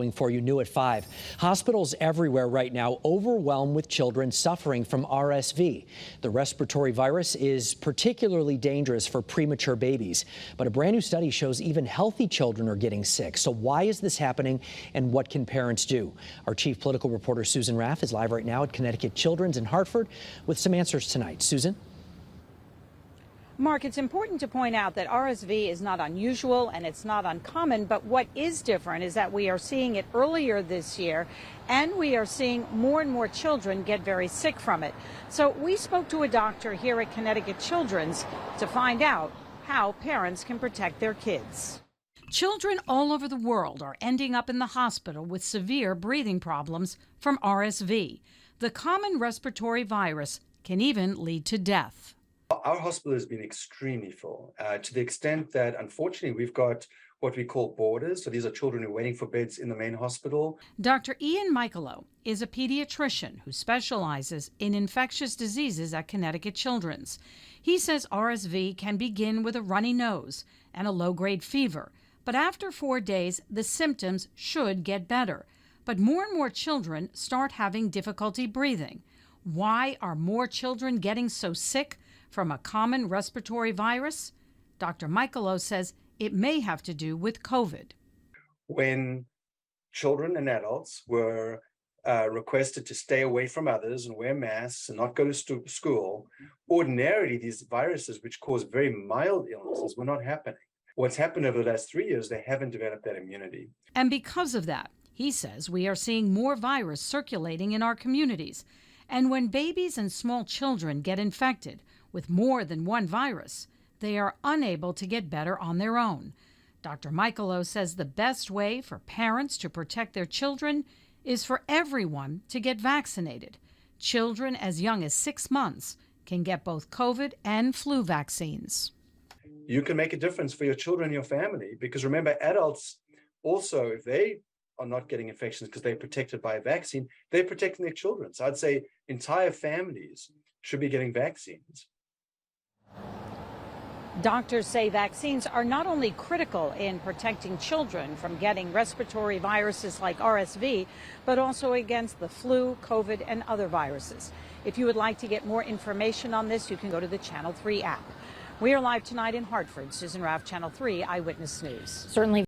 For you new at 5. Hospitals everywhere right now overwhelmed with children suffering from RSV. The respiratory virus is particularly dangerous for premature babies, but a brand new study shows even healthy children are getting sick. So why is this happening and what can parents do? Our chief political reporter Susan Raff is live right now at Connecticut Children's in Hartford with some answers tonight. Susan? Mark, it's important to point out that RSV is not unusual and it's not uncommon, but what is different is that we are seeing it earlier this year and we are seeing more and more children get very sick from it. So we spoke to a doctor here at Connecticut Children's to find out how parents can protect their kids. Children all over the world are ending up in the hospital with severe breathing problems from RSV. The common respiratory virus can even lead to death. Our hospital has been extremely full to the extent that, unfortunately, we've got what we call boarders. So these are children who are waiting for beds in the main hospital. Dr. Ian Michelow is a pediatrician who specializes in infectious diseases at Connecticut Children's. He says RSV can begin with a runny nose and a low-grade fever, but after 4 days, the symptoms should get better. But more and more children start having difficulty breathing. Why are more children getting so sick from a common respiratory virus? Dr. Michelow says it may have to do with COVID. When children and adults were requested to stay away from others and wear masks and not go to school, ordinarily these viruses, which cause very mild illnesses, were not happening. What's happened over the last 3 years, they haven't developed that immunity. And because of that, he says we are seeing more virus circulating in our communities. And when babies and small children get infected with more than one virus, they are unable to get better on their own. Dr. Michelow says the best way for parents to protect their children is for everyone to get vaccinated. Children as young as 6 months can get both COVID and flu vaccines. You can make a difference for your children and your family, because remember, adults also, if they are not getting infections because they're protected by a vaccine, they're protecting their children. So I'd say entire families should be getting vaccines. Doctors say vaccines are not only critical in protecting children from getting respiratory viruses like RSV, but also against the flu, COVID, and other viruses. If you would like to get more information on this, you can go to the Channel 3 app. We are live tonight in Hartford. Susan Raff, Channel 3 Eyewitness News. Certainly.